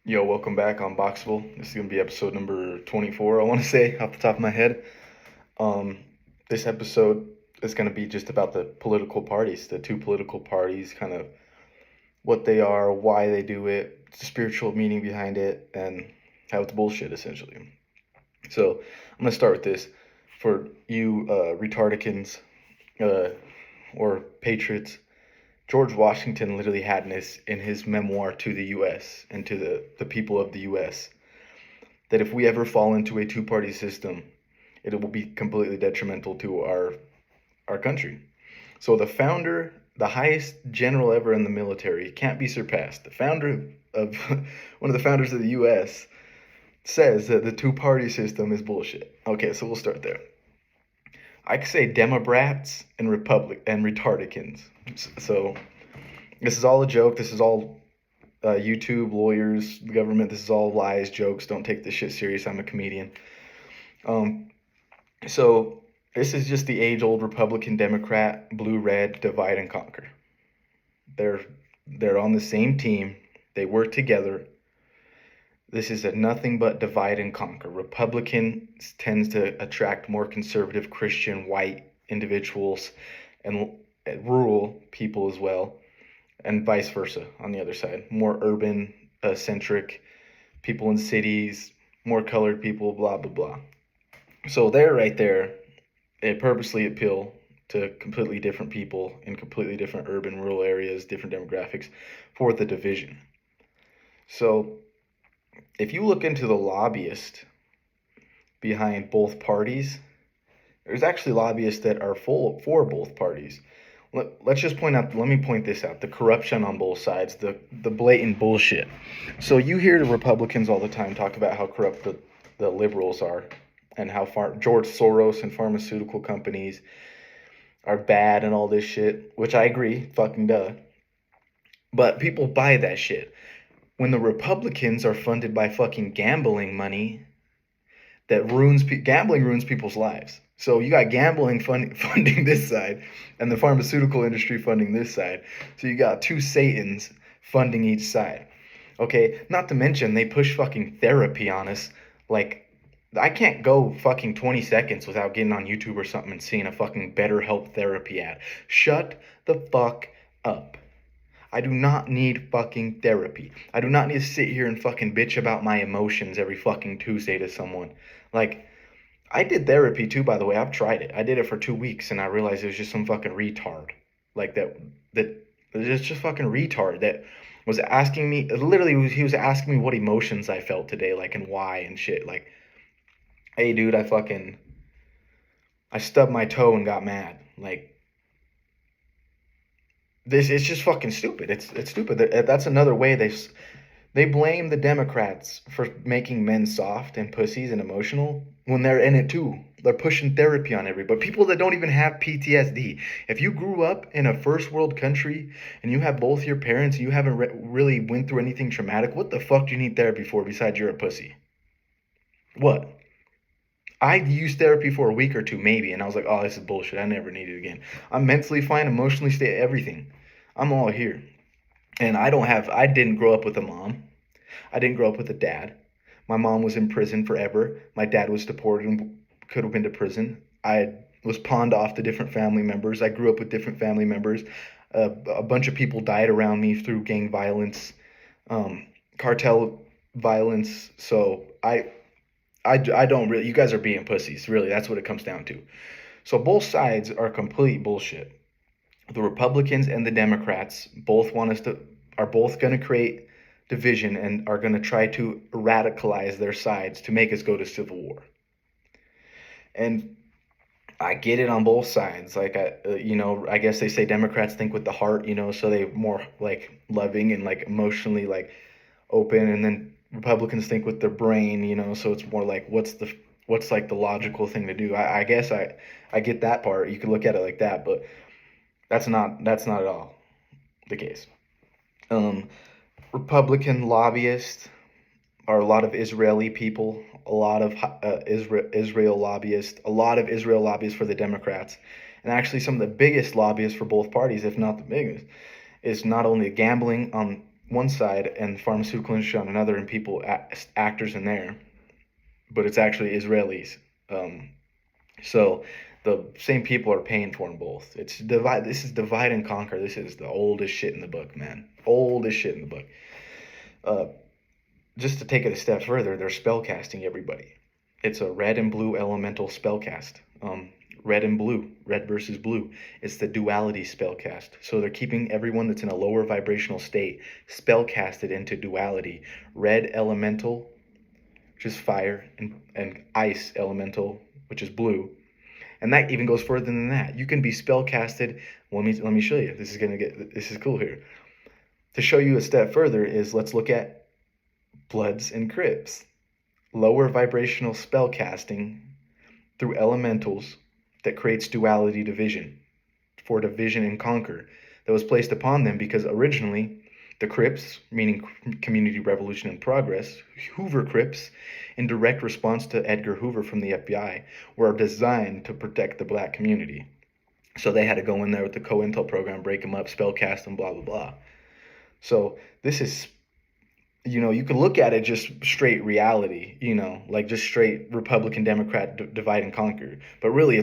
Yo, welcome back, Unboxable. This is gonna be episode number 24, I want to say, off the top of my head. Um, this episode is gonna be just about the political parties, the two political parties, kind of what they are, why they do it, the spiritual meaning behind it, and how it's bullshit, essentially. So I'm gonna start with this. For you retardicans uh, or patriots, George Washington literally had in his memoir to the U.S. and to the people of the U.S. that if we ever fall into a two-party system, it will be completely detrimental to our country. So the founder, the highest general ever in the military, can't be surpassed. The founder of one of the founders of the U.S. says that the two-party system is bullshit. Okay, so we'll start there. I could say Demobrats and Retardicans. So this is all a joke. This is all YouTube, lawyers, the government. This is all lies, jokes. Don't take this shit serious. I'm a comedian. Um, so this is just the age-old Republican, Democrat, blue-red divide and conquer. They're they're on the same team. They work together. This is a nothing but divide and conquer. Republican tends to attract more conservative Christian white individuals and rural people as well, and vice versa on the other side. More urban centric people in cities, more colored people, blah blah blah. So there, right there, it purposely appeal to completely different people in completely different urban, rural areas, different demographics for the division. So if you look into the lobbyist behind both parties, there's actually lobbyists that are full for both parties. Let's just let me point this out, the corruption on both sides, the blatant bullshit. So you hear the Republicans all the time talk about how corrupt the liberals are and how far George Soros and pharmaceutical companies are bad and all this shit, which I agree, fucking duh. But people buy that shit. When the Republicans are funded by fucking gambling money that gambling ruins people's lives. So you got gambling funding this side and the pharmaceutical industry funding this side. So you got two Satans funding each side. Okay, not to mention they push fucking therapy on us. Like, I can't go fucking 20 seconds without getting on YouTube or something and seeing a fucking BetterHelp therapy ad. Shut the fuck up. I do not need fucking therapy. I do not need to sit here and fucking bitch about my emotions every fucking Tuesday to someone. Like, I did therapy too, by the way. I've tried it. I did it for 2 weeks and I realized it was just some fucking retard. Like that it's just fucking retard that was asking me, literally he was asking me what emotions I felt today, like, and why and shit. Like, hey dude, I stubbed my toe and got mad. Like, this it's just fucking stupid. It's stupid. That's another way they blame the Democrats for making men soft and pussies and emotional when they're in it too. They're pushing therapy on everybody. People that don't even have PTSD. If you grew up in a first world country and you have both your parents and you haven't really went through anything traumatic, what the fuck do you need therapy for besides you're a pussy? What? I used therapy for a week or two maybe, and I was like, oh, this is bullshit. I never need it again. I'm mentally fine, emotionally stable, everything. I'm all here. And I didn't grow up with a mom. I didn't grow up with a dad. My mom was in prison forever. My dad was deported and could have been to prison. I was pawned off to different family members. I grew up with different family members. A bunch of people died around me through gang violence, cartel violence. So I don't really, you guys are being pussies. Really, that's what it comes down to. So both sides are complete bullshit. The Republicans and the Democrats both want us to are both going to create division and are going to try to radicalize their sides to make us go to civil war. And I get it on both sides. Like, I guess they say Democrats think with the heart, so they more like loving and like emotionally like open, and then Republicans think with their brain, so it's more like what's like the logical thing to do. I guess I get that part. You could look at it like that, but that's not at all the case. Republican lobbyists are a lot of Israeli people, a lot of Israel lobbyists, a lot of Israel lobbyists for the Democrats, and actually some of the biggest lobbyists for both parties, if not the biggest, is not only gambling on one side and pharmaceutical industry on another, and people actors in there, but it's actually Israelis. So the same people are paying for them both. It's divide. This is divide and conquer. This is the oldest shit in the book, man. Oldest shit in the book. Uh, just to take it a step further, they're spellcasting everybody. It's a red and blue elemental spellcast. Red and blue, red versus blue. It's the duality spellcast. So they're keeping everyone that's in a lower vibrational state spellcasted into duality. Red elemental, which is fire, and ice elemental, which is blue. And that even goes further than that. You can be spellcasted. Well, let me show you. This is cool here. To show you a step further is let's look at Bloods and Crips. Lower vibrational spell casting through elementals that creates duality division for division and conquer that was placed upon them because originally the Crips, meaning Community Revolution and Progress, Hoover Crips, in direct response to Edgar Hoover from the FBI, were designed to protect the black community. So they had to go in there with the COINTEL program, break them up, spellcast them, blah, blah, blah. So this is, you could look at it just straight reality, like just straight Republican Democrat divide and conquer. But really,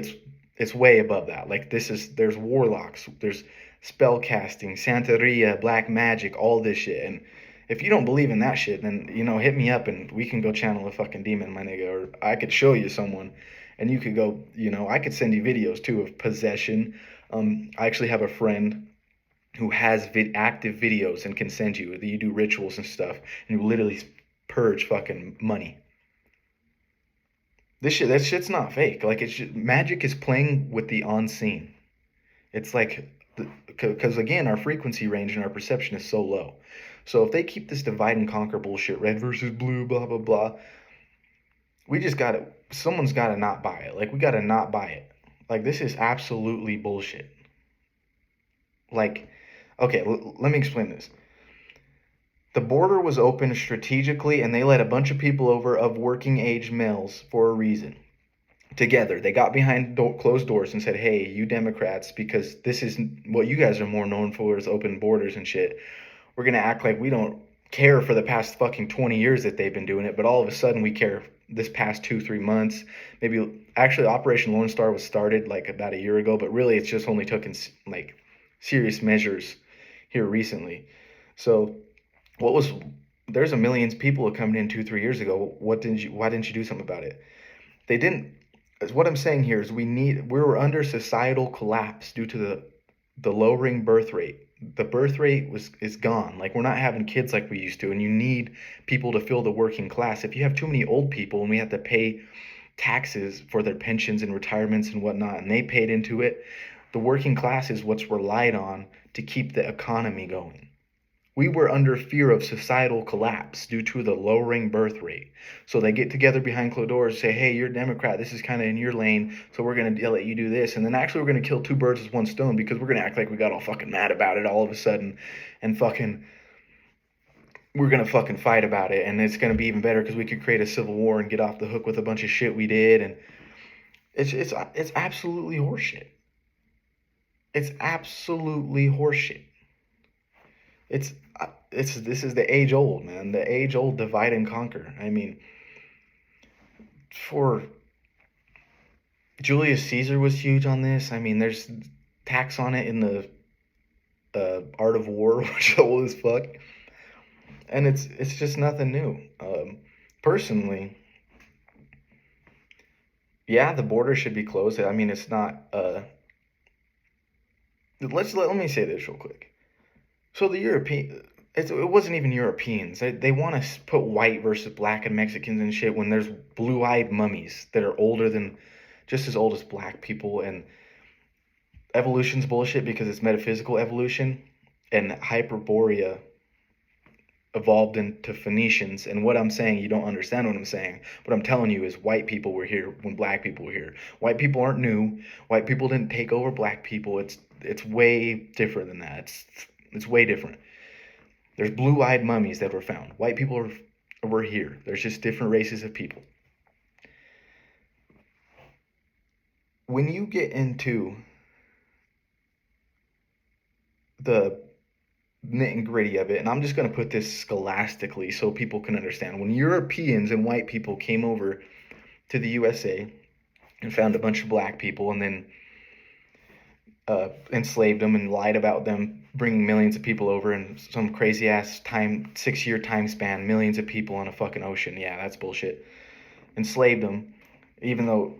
it's way above that. Like there's warlocks, there's spell casting, Santeria, black magic, all this shit. And if you don't believe in that shit, then hit me up and we can go channel a fucking demon, my nigga. Or I could show you someone, and you could go. I could send you videos too of possession. I actually have a friend who has active videos and can send you that you do rituals and stuff, and you literally purge fucking money. That shit's not fake. Like magic is playing with the unseen. It's like, because again, our frequency range and our perception is so low. So if they keep this divide and conquer bullshit, red versus blue, blah blah blah, we just gotta. Someone's gotta not buy it. Like we gotta not buy it. Like this is absolutely bullshit. Like, okay, let me explain this. The border was opened strategically, and they let a bunch of people over of working age males for a reason. Together, they got behind closed doors and said, "Hey, you Democrats, because this is what you guys are more known for is open borders and shit. We're gonna act like we don't care for the past fucking 20 years that they've been doing it, but all of a sudden we care this past 2-3 months. Maybe actually Operation Lone Star was started like about a year ago, but really it's just only taken like serious measures here recently. So what was there's a millions of people coming in 2-3 years ago. Why didn't you do something about it? They didn't. As what I'm saying here is we were under societal collapse due to the lowering birth rate. The birth rate is gone. Like we're not having kids like we used to, and you need people to fill the working class. If you have too many old people and we have to pay taxes for their pensions and retirements and whatnot, and they paid into it, the working class is what's relied on to keep the economy going. We were under fear of societal collapse due to the lowering birth rate. So they get together behind closed doors, say, "Hey, you're a Democrat. This is kind of in your lane, so we're going to let you do this." And then actually we're going to kill two birds with one stone because we're going to act like we got all fucking mad about it all of a sudden, and we're going to fucking fight about it. And it's going to be even better because we could create a civil war and get off the hook with a bunch of shit we did. And it's absolutely horseshit. It's absolutely horseshit. This is the age old, man. The age old divide and conquer. I mean, for Julius Caesar was huge on this. I mean, there's tax on it in the Art of War, which is old as fuck, and it's just nothing new. Personally, yeah, the border should be closed. I mean, it's not. Let me say this real quick. So it wasn't even Europeans. They want to put white versus black and Mexicans and shit when there's blue-eyed mummies that are just as old as black people. And evolution's bullshit because it's metaphysical evolution, and Hyperborea evolved into Phoenicians. And what I'm saying, you don't understand what I'm saying. What I'm telling you is white people were here when black people were here. White people aren't new. White people didn't take over black people. It's way different than that. It's way different. There's blue-eyed mummies that were found. White people were here. There's just different races of people. When you get into the nit and gritty of it, and I'm just going to put this scholastically so people can understand. When Europeans and white people came over to the USA and found a bunch of black people and then enslaved them and lied about them bringing millions of people over in some crazy ass 6-year time span, millions of people on a fucking ocean. Yeah, that's bullshit. Enslaved them, even though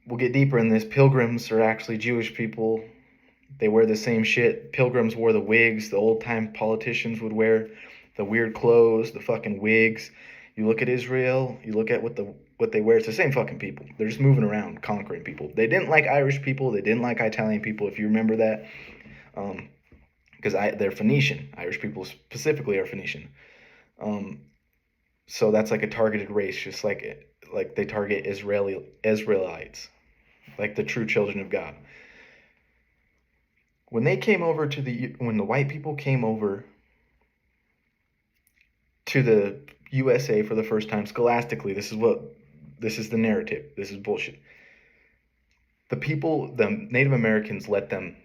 we'll get deeper in this. Pilgrims are actually Jewish people. They wear the same shit. Pilgrims wore the wigs the old time politicians would wear, the weird clothes, the fucking wigs. You look at Israel, you look at what they wear, it's the same fucking people. They're just moving around, conquering people. They didn't like Irish people, they didn't like Italian people, if you remember that. Because they're Phoenician. Irish people specifically are Phoenician. So that's like a targeted race, just like they target Israelites, like the true children of God. When the white people came over to the USA for the first time, scholastically, this is the narrative. This is bullshit. The Native Americans let them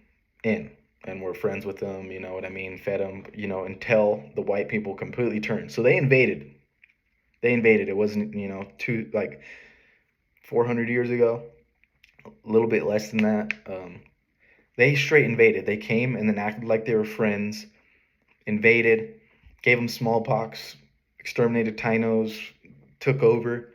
in and were friends with them, you know what I mean, fed them, until the white people completely turned. So they invaded. It wasn't, too, like 400 years ago, a little bit less than that. They straight invaded. They came and then acted like they were friends, invaded, gave them smallpox, exterminated Tainos, took over.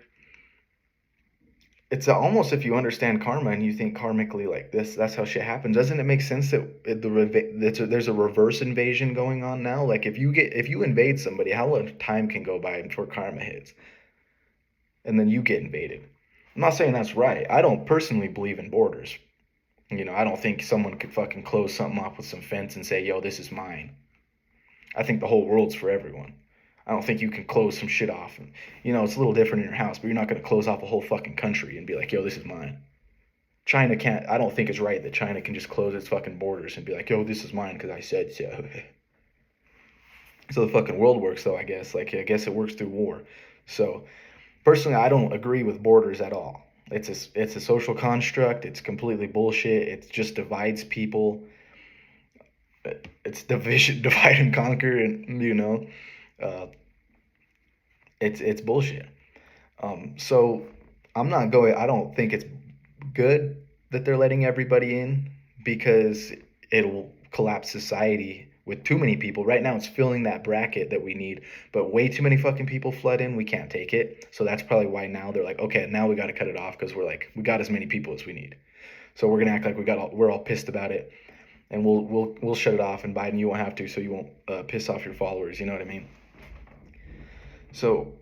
It's almost, if you understand karma and you think karmically like this, that's how shit happens. Doesn't it make sense that there's a reverse invasion going on now? Like if you invade somebody, how much time can go by before karma hits, and then you get invaded? I'm not saying that's right. I don't personally believe in borders. I don't think someone could fucking close something off with some fence and say, "Yo, this is mine." I think the whole world's for everyone. I don't think you can close some shit off. And, it's a little different in your house, but you're not going to close off a whole fucking country and be like, "Yo, this is mine." China can't. I don't think it's right that China can just close its fucking borders and be like, "Yo, this is mine because I said so." So the fucking world works, though, I guess. Like, I guess it works through war. So, personally, I don't agree with borders at all. It's a social construct. It's completely bullshit. It just divides people. It's division, divide and conquer, and uh, it's bullshit. So I'm not going. I don't think it's good that they're letting everybody in because it'll collapse society with too many people. Right now, it's filling that bracket that we need, but way too many fucking people flood in. We can't take it. So that's probably why now they're like, okay, now we got to cut it off because we got as many people as we need. So we're gonna act like we're all pissed about it, and we'll shut it off. And Biden, you won't have to, so you won't piss off your followers. You know what I mean? So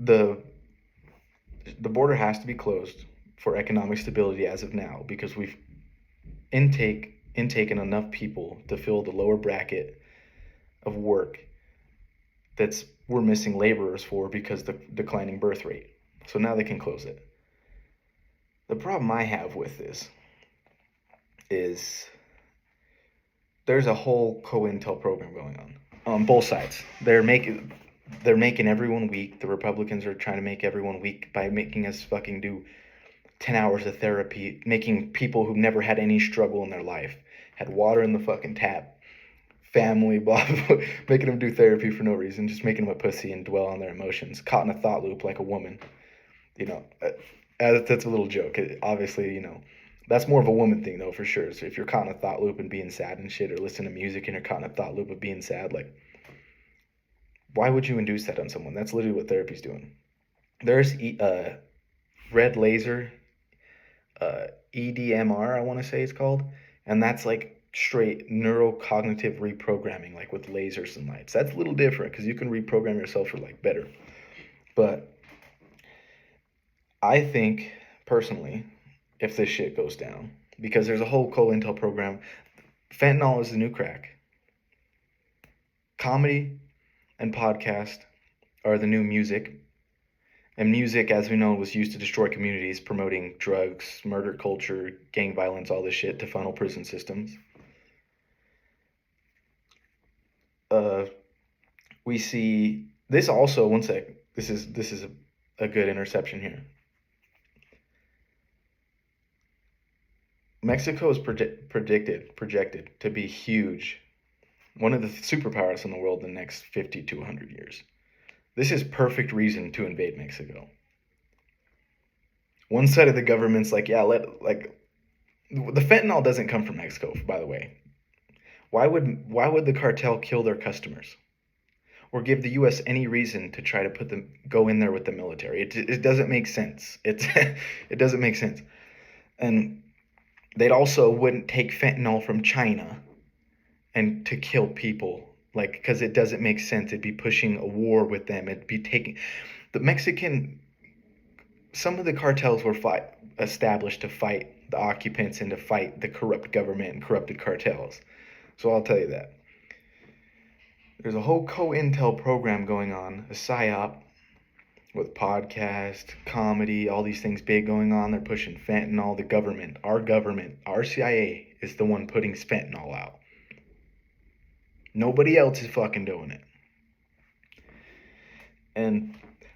the the border has to be closed for economic stability as of now because we've intaken enough people to fill the lower bracket of work that's we're missing laborers for because the declining birth rate. So now they can close it. The problem I have with this is there's a whole COINTEL program going on both sides. They're making everyone weak. The Republicans are trying to make everyone weak by making us fucking do 10 hours of therapy, making people who've never had any struggle in their life, had water in the fucking tap, family, blah, blah, making them do therapy for no reason, just making them a pussy and dwell on their emotions, caught in a thought loop like a woman. That's a little joke. Obviously, that's more of a woman thing, though, for sure. So if you're caught in a thought loop and being sad and shit, or listen to music and you're caught in a thought loop of being sad, like, why would you induce that on someone? That's literally what therapy's doing. There's red laser, EDMR, I want to say it's called, and that's like straight neurocognitive reprogramming, like with lasers and lights. That's a little different because you can reprogram yourself for like better. But I think personally, if this shit goes down, because there's a whole COINTEL program, fentanyl is the new crack. Comedy and podcast are the new music. And music, as we know, was used to destroy communities, promoting drugs, murder culture, gang violence, all this shit to funnel prison systems. We see this also. One sec. This is a good interception here. Mexico is projected to be huge one of the superpowers in the world in the next 50 to 100 years. This is perfect reason to invade Mexico. One side of the government's like, yeah, the fentanyl doesn't come from Mexico, by the way. Why would the cartel kill their customers? Or give the U.S. any reason to try to go in there with the military? It doesn't make sense. It doesn't make sense. And they'd also wouldn't take fentanyl from China and to kill people, like, because it doesn't make sense. It'd be pushing a war with them. It'd be taking the Mexican. Some of the cartels were established to fight the occupants and to fight the corrupt government and corrupted cartels. So I'll tell you that. There's a whole co-intel program going on, a psyop, with podcast, comedy, all these things big going on. They're pushing fentanyl. The government, our CIA is the one putting fentanyl out. Nobody else is fucking doing it. And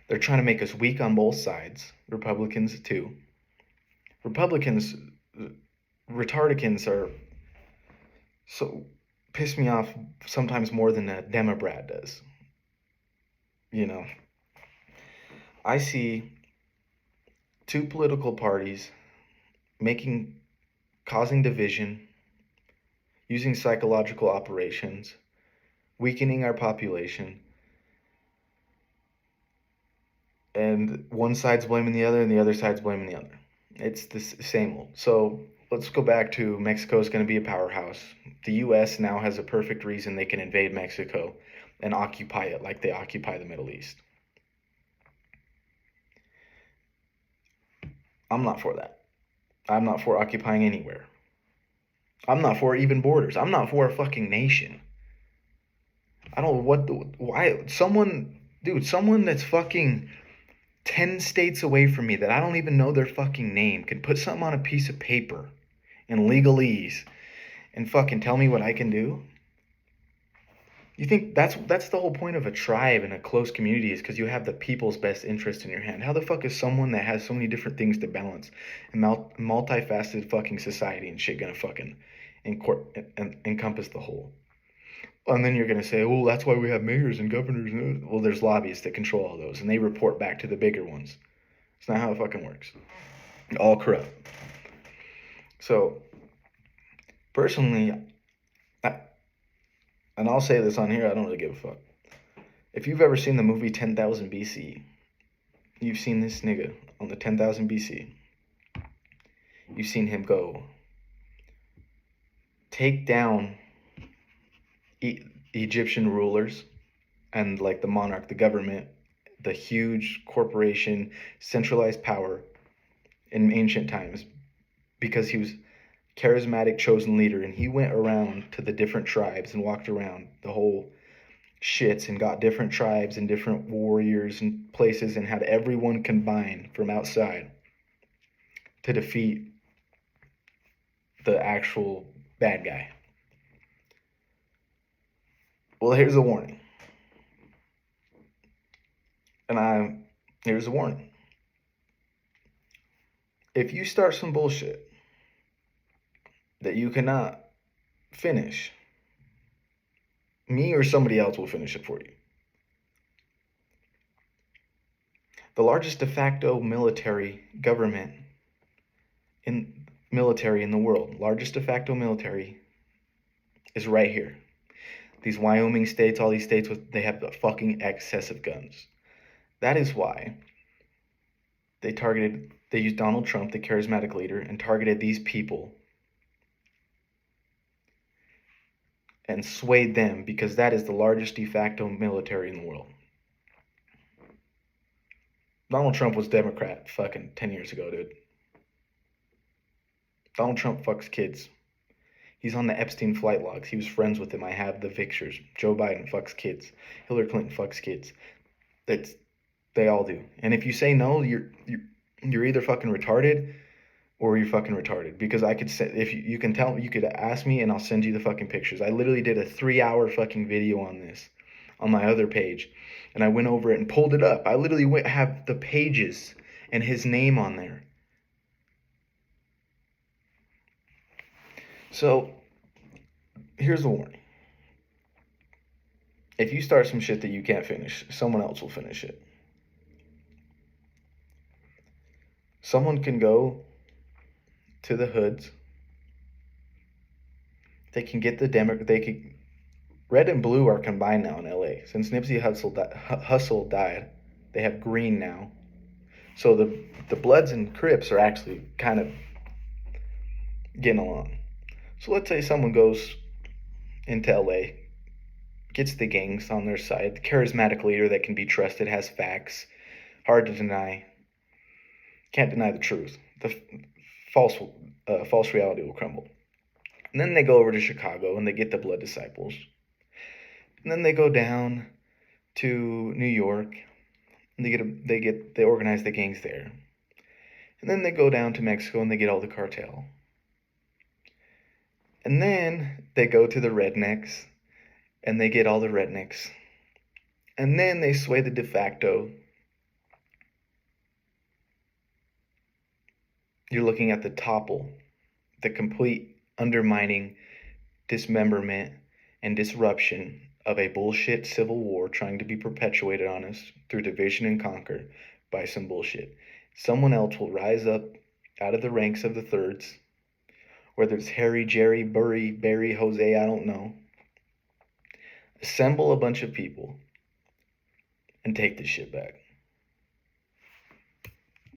they're trying to make us weak on both sides. Republicans too. Retardicans are so piss me off sometimes more than a Demobrat does. You know, I see two political parties causing division, using psychological operations, weakening our population, and one side's blaming the other and the other side's blaming the other. It's the same old. So let's go back to Mexico is going to be a powerhouse. The U.S. now has a perfect reason they can invade Mexico and occupy it like they occupy the Middle East. I'm not for that. I'm not for occupying anywhere. I'm not for even borders. I'm not for a fucking nation. I don't know why someone that's fucking 10 states away from me that I don't even know their fucking name can put something on a piece of paper in legalese and fucking tell me what I can do? You think that's the whole point of a tribe and a close community, is because you have the people's best interest in your hand. How the fuck is someone that has so many different things to balance and multifaceted fucking society and shit gonna fucking encompass the whole? And then you're gonna say, oh, that's why we have mayors and governors. Well, there's lobbyists that control all those, and they report back to the bigger ones. It's not how it fucking works. All corrupt. So, personally, and I'll say this on here, I don't really give a fuck. If you've ever seen the movie 10,000 BC, you've seen this nigga on the 10,000 BC. You've seen him go take down Egyptian rulers and like the monarch, the government, the huge corporation, centralized power in ancient times, because he was charismatic chosen leader, and he went around to the different tribes and walked around the whole shits and got different tribes and different warriors and places and had everyone combine from outside to defeat the actual bad guy. Well, here's a warning. Here's a warning. If you start some bullshit that you cannot finish, me or somebody else will finish it for you. The largest de facto military in the world, largest de facto military, is right here. These Wyoming states, all these states, they have the fucking excess of guns. That is why they used Donald Trump, the charismatic leader, and targeted these people and swayed them, because that is the largest de facto military in the world. Donald Trump was Democrat fucking 10 years ago, dude. Donald Trump fucks kids. He's on the Epstein flight logs. He was friends with him. I have the pictures. Joe Biden fucks kids. Hillary Clinton fucks kids. They all do. And if you say no, you're either fucking retarded or you're fucking retarded. Because I could say, if you can tell, you could ask me and I'll send you the fucking pictures. I literally did a 3-hour fucking video on this on my other page, and I went over it and pulled it up. I literally have the pages and his name on there. So here's the warning. if you start some shit that you can't finish, someone else will finish it. Someone can go to the hoods. They can get the They could. Red and blue are combined now in LA. Since Nipsey Hussle died, they have green now. So the Bloods and Crips are actually kind of getting along. So let's say someone goes into LA, gets the gangs on their side, the charismatic leader that can be trusted, has facts, hard to deny, can't deny the truth. The false false reality will crumble. And then they go over to Chicago and they get the Blood Disciples. And then they go down to New York and they organize the gangs there. And then they go down to Mexico and they get all the cartel. And then they go to the rednecks and they get all the rednecks. And then they sway the de facto. You're looking at the topple, the complete undermining, dismemberment, and disruption of a bullshit civil war trying to be perpetuated on us through division and conquer by some bullshit. Someone else will rise up out of the ranks of the thirds, whether it's Harry, Jerry, Burry, Barry, Jose, I don't know. Assemble a bunch of people and take this shit back.